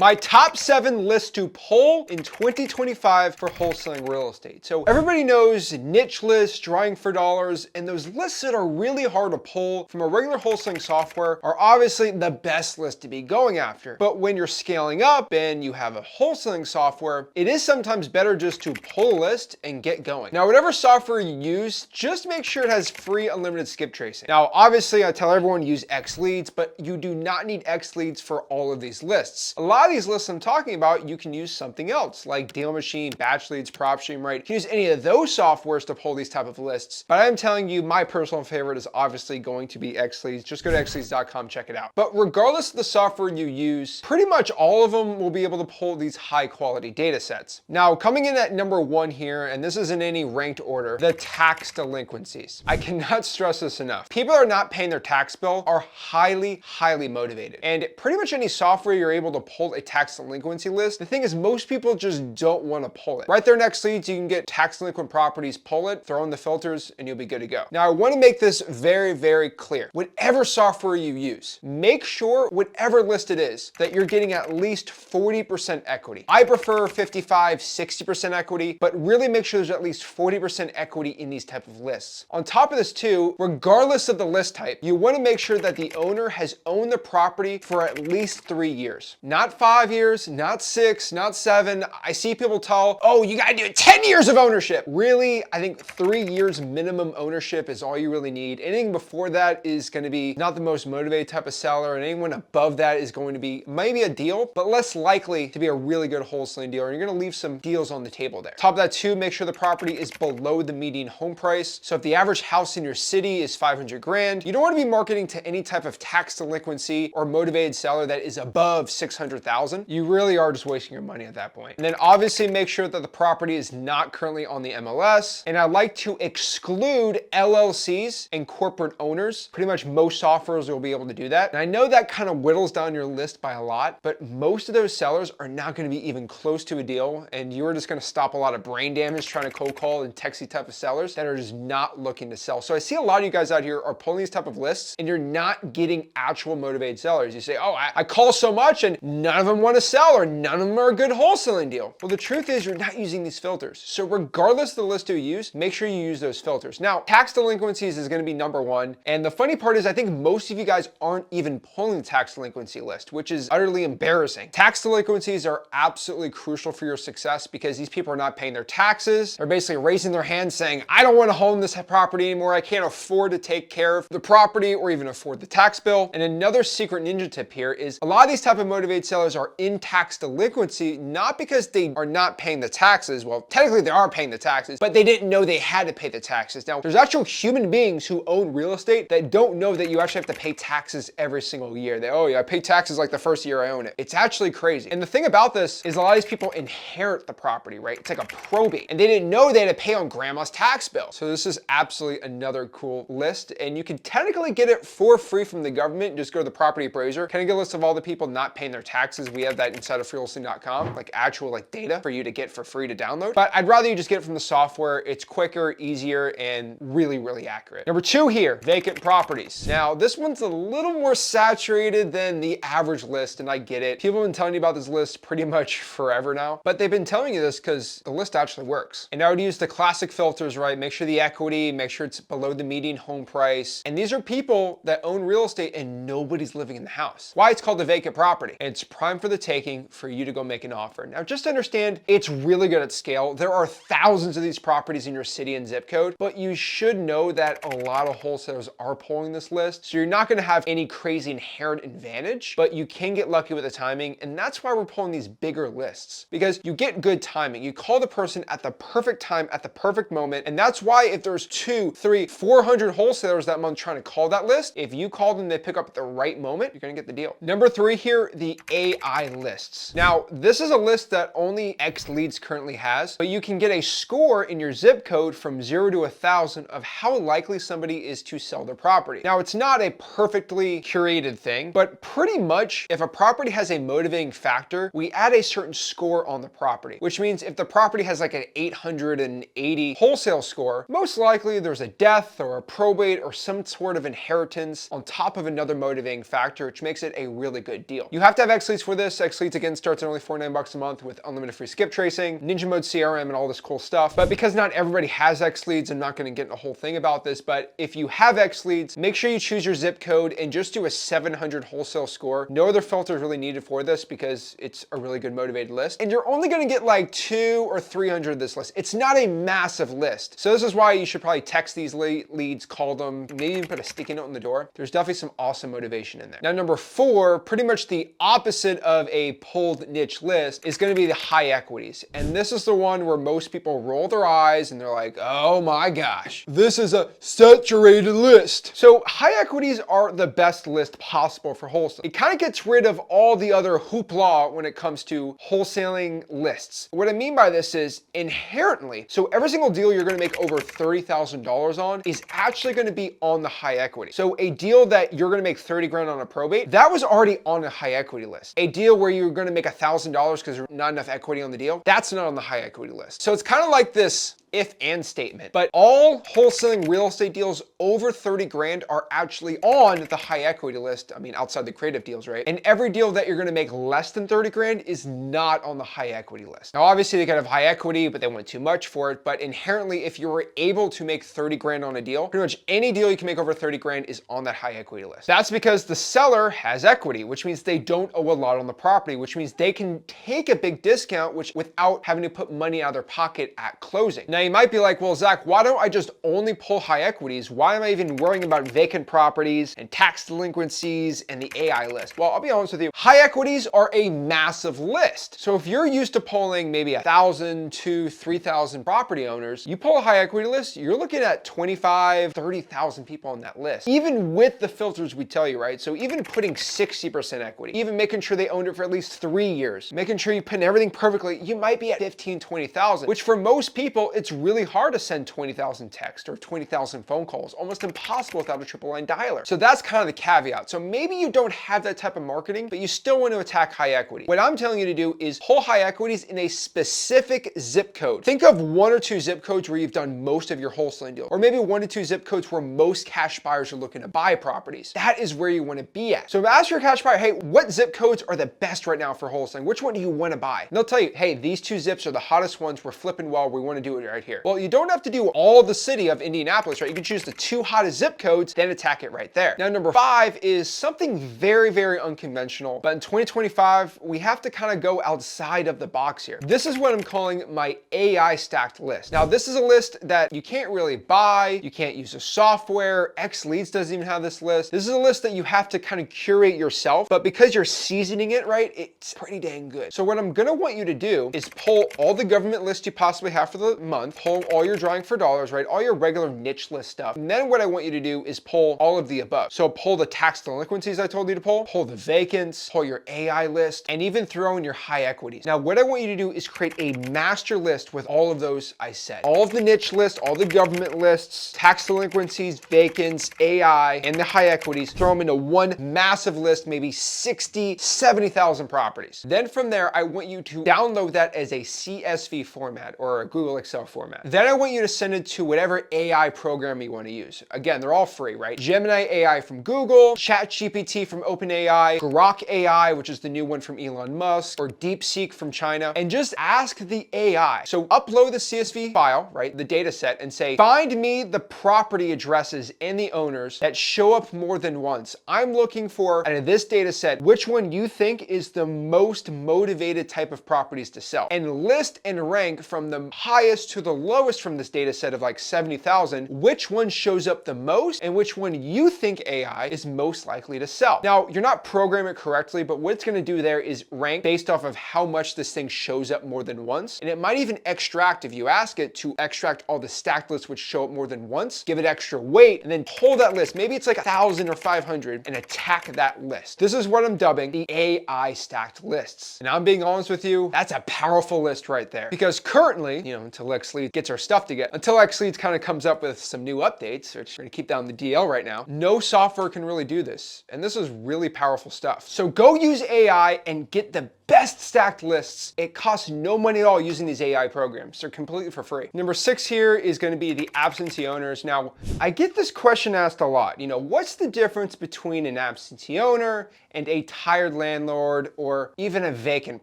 My top 7 lists to pull in 2025 for wholesaling real estate. So everybody knows niche lists, drawing for dollars, and those lists that are really hard to pull from a regular wholesaling software are obviously the best list to be going after. But when you're scaling up and you have a wholesaling software, it is sometimes better just to pull a list and get going. Now, whatever software you use, just make sure it has free unlimited skip tracing. Now, obviously I tell everyone to use X leads, but you do not need X leads for all of these lists. A lot of these lists I'm talking about, you can use something else like Deal Machine, Batch Leads, PropStream, right? You can use any of those softwares to pull these type of lists. But I'm telling you, my personal favorite is obviously going to be X leads. Just go to xleads.com, check it out. But regardless of the software you use, pretty much all of them will be able to pull these high quality data sets. Now, coming in at number 1 here, and this is in any ranked order, the tax delinquencies. I cannot stress this enough. People that are not paying their tax bill are highly motivated. And pretty much any software you're able to pull a tax delinquency list. The thing is, most people just don't want to pull it. Right there next to Leads, you can get tax delinquent properties, pull it, throw in the filters, and you'll be good to go. Now, I want to make this very clear. Whatever software you use, make sure whatever list it is that you're getting at least 40% equity. I prefer 55, 60% equity, but really make sure there's at least 40% equity in these type of lists. On top of this too, regardless of the list type, you want to make sure that the owner has owned the property for at least 3 years. Not 5 years, not 6, not 7. I see people tell, oh, you gotta do 10 years of ownership. Really, I think 3 years minimum ownership is all you really need. Anything before that is gonna be not the most motivated type of seller, and anyone above that is going to be maybe a deal, but less likely to be a really good wholesaling deal, and you're gonna leave some deals on the table there. Top of that too, make sure the property is below the median home price. So if the average house in your city is 500 grand, you don't wanna be marketing to any type of tax delinquency or motivated seller that is above 600,000. You really are just wasting your money at that point. And then obviously make sure that the property is not currently on the MLS. And I like to exclude LLCs and corporate owners. Pretty much most softwares will be able to do that. And I know that kind of whittles down your list by a lot, but most of those sellers are not going to be even close to a deal. And you're just going to stop a lot of brain damage trying to cold call and text these type of sellers that are just not looking to sell. So I see a lot of you guys out here are pulling these type of lists and you're not getting actual motivated sellers. You say, oh, I call so much and none of them want to sell, or none of them are a good wholesaling deal. Well, the truth is you're not using these filters. So regardless of the list you use, make sure you use those filters. Now, tax delinquencies is going to be number 1. And the funny part is I think most of you guys aren't even pulling the tax delinquency list, which is utterly embarrassing. Tax delinquencies are absolutely crucial for your success because these people are not paying their taxes. They're basically raising their hands saying, I don't want to own this property anymore. I can't afford to take care of the property or even afford the tax bill. And another secret ninja tip here is a lot of these type of motivated sellers are in tax delinquency, not because they are not paying the taxes. Well, technically they are paying the taxes, but they didn't know they had to pay the taxes. Now, there's actual human beings who own real estate that don't know that you actually have to pay taxes every single year. They, oh yeah, I pay taxes like the first year I own it. It's actually crazy. And the thing about this is a lot of these people inherit the property, right? It's like a probate, and they didn't know they had to pay on grandma's tax bill. So this is absolutely another cool list, and you can technically get it for free from the government. Just go to the property appraiser. Can I get a list of all the people not paying their taxes? We have that inside of Wholesaling.com, like actual like data for you to get for free to download. But I'd rather you just get it from the software. It's quicker, easier, and really accurate. Number 2 here, vacant properties. Now, this one's a little more saturated than the average list, and I get it. People have been telling you about this list pretty much forever now, but they've been telling you this because the list actually works. And I would use the classic filters, right? Make sure the equity, make sure it's below the median home price. And these are people that own real estate and nobody's living in the house. Why it's called a vacant property. It's prime for the taking for you to go make an offer. Now, just understand, it's really good at scale. There are thousands of these properties in your city and zip code, but you should know that a lot of wholesalers are pulling this list. So you're not going to have any crazy inherent advantage, but you can get lucky with the timing. And that's why we're pulling these bigger lists, because you get good timing. You call the person at the perfect time, at the perfect moment. And that's why if there's 200, 300, 400 wholesalers that month trying to call that list, if you call them, they pick up at the right moment, you're going to get the deal. Number 3 here, the AI lists. Now, this is a list that only X Leads currently has, but you can get a score in your zip code from 0 to 1,000 of how likely somebody is to sell their property. Now, it's not a perfectly curated thing, but pretty much if a property has a motivating factor, we add a certain score on the property, which means if the property has like an 880 wholesale score, most likely there's a death or a probate or some sort of inheritance on top of another motivating factor, which makes it a really good deal. You have to have X Leads for this. X Leads again starts at only $49 a month with unlimited free skip tracing, Ninja Mode CRM, and all this cool stuff. But because not everybody has X Leads, I'm not going to get in a whole thing about this. But if you have X Leads, make sure you choose your zip code and just do a 700 wholesale score. No other filters really needed for this because it's a really good motivated list. And you're only going to get like 200 or 300 of this list. It's not a massive list. So this is why you should probably text these leads, call them, maybe even put a sticky note on the door. There's definitely some awesome motivation in there. Now, number 4, pretty much the opposite of a pulled niche list, is going to be the high equities. And this is the one where most people roll their eyes and they're like, oh my gosh, this is a saturated list. So high equities are the best list possible for wholesaling. It kind of gets rid of all the other hoopla when it comes to wholesaling lists. What I mean by this is inherently, so every single deal you're going to make over $30,000 on is actually going to be on the high equity. So a deal that you're going to make 30 grand on a probate, that was already on a high equity list. A deal where you're going to make $1,000 because there's not enough equity on the deal, that's not on the high equity list. So it's kind of like this if and statement, but all wholesaling real estate deals over 30 grand are actually on the high equity list. I mean, outside the creative deals, right? And every deal that you're going to make less than 30 grand is not on the high equity list. Now, obviously they could have high equity, but they want too much for it. But inherently, if you were able to make 30 grand on a deal, pretty much any deal you can make over 30 grand is on that high equity list. That's because the seller has equity, which means they don't owe a lot on the property, which means they can take a big discount, which without having to put money out of their pocket at closing. Now you might be like, well, Zach, why don't I just only pull high equities? Why am I even worrying about vacant properties and tax delinquencies and the AI list? Well, I'll be honest with you. High equities are a massive list. So if you're used to pulling maybe 1,000 to 3,000 property owners, you pull a high equity list, you're looking at 25, 30,000 people on that list. Even with the filters we tell you, right? So even putting 60% equity, even making sure they owned it for at least 3 years, making sure you put everything perfectly, you might be at 15, 20,000, which for most people, it's really hard to send 20,000 texts or 20,000 phone calls, almost impossible without a triple line dialer. So that's kind of the caveat. So maybe you don't have that type of marketing, but you still want to attack high equity. What I'm telling you to do is pull high equities in a specific zip code. Think of 1 or 2 zip codes where you've done most of your wholesaling deals, or maybe 1 to 2 zip codes where most cash buyers are looking to buy properties. That is where you want to be at. So ask your cash buyer, hey, what zip codes are the best right now for wholesaling? Which one do you want to buy? And they'll tell you, hey, these 2 zips are the hottest ones. We're flipping well. We want to do it right here. Well, you don't have to do all the city of Indianapolis, right? You can choose the 2 hottest zip codes, then attack it right there. Now, number 5 is something very, very unconventional, but in 2025, we have to kind of go outside of the box here. This is what I'm calling my AI stacked list. Now, this is a list that you can't really buy. You can't use the software. X Leads doesn't even have this list. This is a list that you have to kind of curate yourself, but because you're seasoning it right, it's pretty dang good. So what I'm gonna want you to do is pull all the government lists you possibly have for the month, pull all your drawing for dollars, right? All your regular niche list stuff. And then what I want you to do is pull all of the above. So pull the tax delinquencies I told you to pull the vacants, pull your AI list, and even throw in your high equities. Now, what I want you to do is create a master list with all of those I said. All of the niche lists, all the government lists, tax delinquencies, vacants, AI, and the high equities, throw them into one massive list, maybe 60, 70,000 properties. Then from there, I want you to download that as a CSV format or a Google Excel format. Then I want you to send it to whatever AI program you want to use. Again, they're all free, right? Gemini AI from Google, ChatGPT from OpenAI, Grok AI, which is the new one from Elon Musk, or DeepSeek from China, and just ask the AI. So upload the CSV file, right? The data set, and say, find me the property addresses and the owners that show up more than once. I'm looking for, out of this data set, which one you think is the most motivated type of properties to sell, and list and rank from the highest to the lowest from this data set of like 70,000, which one shows up the most and which one you think AI is most likely to sell. Now, you're not programming it correctly, but what it's going to do there is rank based off of how much this thing shows up more than once. And it might even extract, if you ask it to extract all the stacked lists which show up more than once, give it extra weight, and then pull that list. Maybe it's like 1,000 or 500 and attack that list. This is what I'm dubbing the AI stacked lists. And I'm being honest with you, that's a powerful list right there. Because currently, until X Leads gets our stuff together, until X Leads kind of comes up with some new updates, which we're gonna keep down the DL right now, no software can really do this. And this is really powerful stuff. So go use AI and get the best stacked lists. It costs no money at all using these AI programs. They're completely for free. Number 6 here is going to be the absentee owners. Now, I get this question asked a lot. What's the difference between an absentee owner and a tired landlord or even a vacant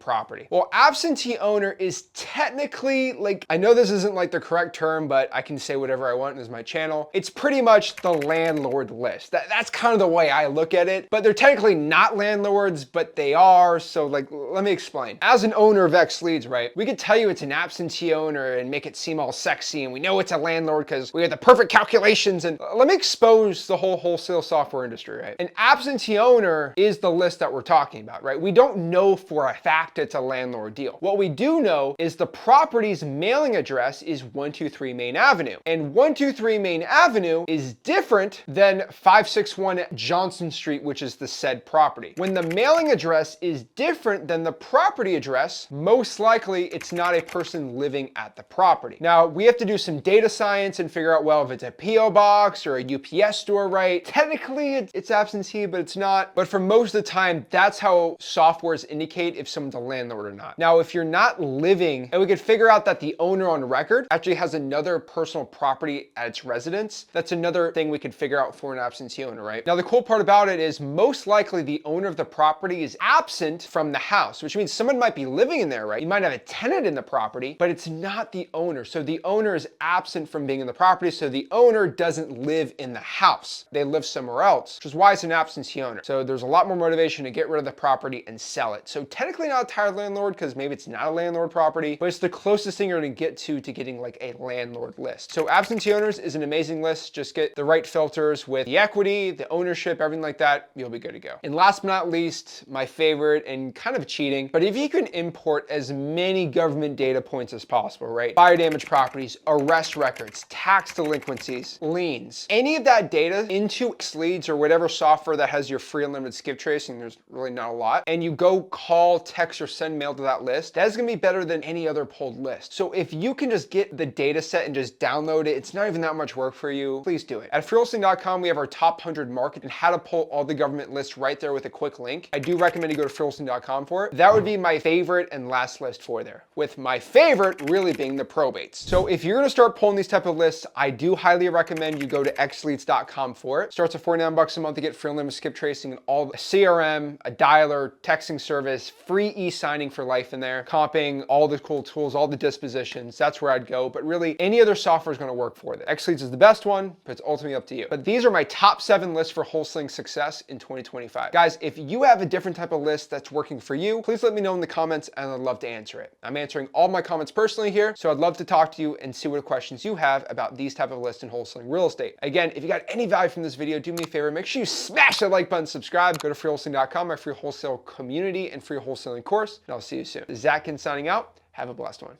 property? Well, absentee owner is technically, I know this isn't the correct term, but I can say whatever I want. This is my channel. It's pretty much the landlord list. That's kind of the way I look at it, but they're technically not landlords, but they are. So let me explain. As an owner of X Leads, right, we could tell you it's an absentee owner and make it seem all sexy, and we know it's a landlord because we have the perfect calculations. And let me expose the whole wholesale software industry, right? An absentee owner is the list that we're talking about, right? We don't know for a fact it's a landlord deal. What we do know is the property's mailing address is 123 Main Avenue, and 123 Main Avenue is different than 561 Johnson Street, which is the said property. When the mailing address is different than the property address, most likely it's not a person living at the property. Now, we have to do some data science and figure out, well, if it's a PO box or a UPS store, right? Technically, it's absentee, but it's not. But for most of the time, that's how softwares indicate if someone's a landlord or not. Now, if you're not living, and we could figure out that the owner on record actually has another personal property at its residence, that's another thing we could figure out for an absentee owner, right? Now, the cool part about it is most likely the owner of the property is absent from the house, which means someone might be living in there, right? You might have a tenant in the property, but it's not the owner. So the owner is absent from being in the property, so the owner doesn't live in the house. They live somewhere else, which is why it's an absentee owner. So there's a lot more motivation to get rid of the property and sell it. So technically not a tired landlord because maybe it's not a landlord property, but it's the closest thing you're going to get to getting a landlord list. So absentee owners is an amazing list. Just get the right filters with the equity, the ownership, everything like that, you'll be good to go. And last but not least, my favorite and kind of cheating, but if you can import as many government data points as possible, right? Fire damage properties, arrest records, tax delinquencies, liens, any of that data into X Leads or whatever software that has your free unlimited skip tracing, there's really not a lot, and you go call, text, or send mail to that list, that's gonna be better than any other pulled list. So if you can just get the data set and just download it, it's not even that much work for you, please do it. At freewholesaling.com, we have our top 100 market and how to pull all the government lists right there with a quick link. I do recommend you go to freewholesaling.com for it. That would be my favorite and last list for there, with my favorite really being the probates. So if you're gonna start pulling these type of lists, I do highly recommend you go to xleads.com for it. Starts at $49 a month to get free unlimited skip tracing and all the CRM, a dialer, texting service, free e-signing for life in there, comping, all the cool tools, all the dispositions. That's where I'd go. But really, any other software is going to work for it. X Leads is the best one, but it's ultimately up to you. But these are my top 7 lists for wholesaling success in 2025. Guys, if you have a different type of list that's working for you, please let me know in the comments and I'd love to answer it. I'm answering all my comments personally here, so I'd love to talk to you and see what questions you have about these type of lists in wholesaling real estate. Again, if you got any value from this video, do me a favor, make sure you smash that like button, subscribe, go to freewholesaling.com, my free wholesale community and free wholesaling course, and I'll see you soon. Zach Ginn signing out. Have a blessed one.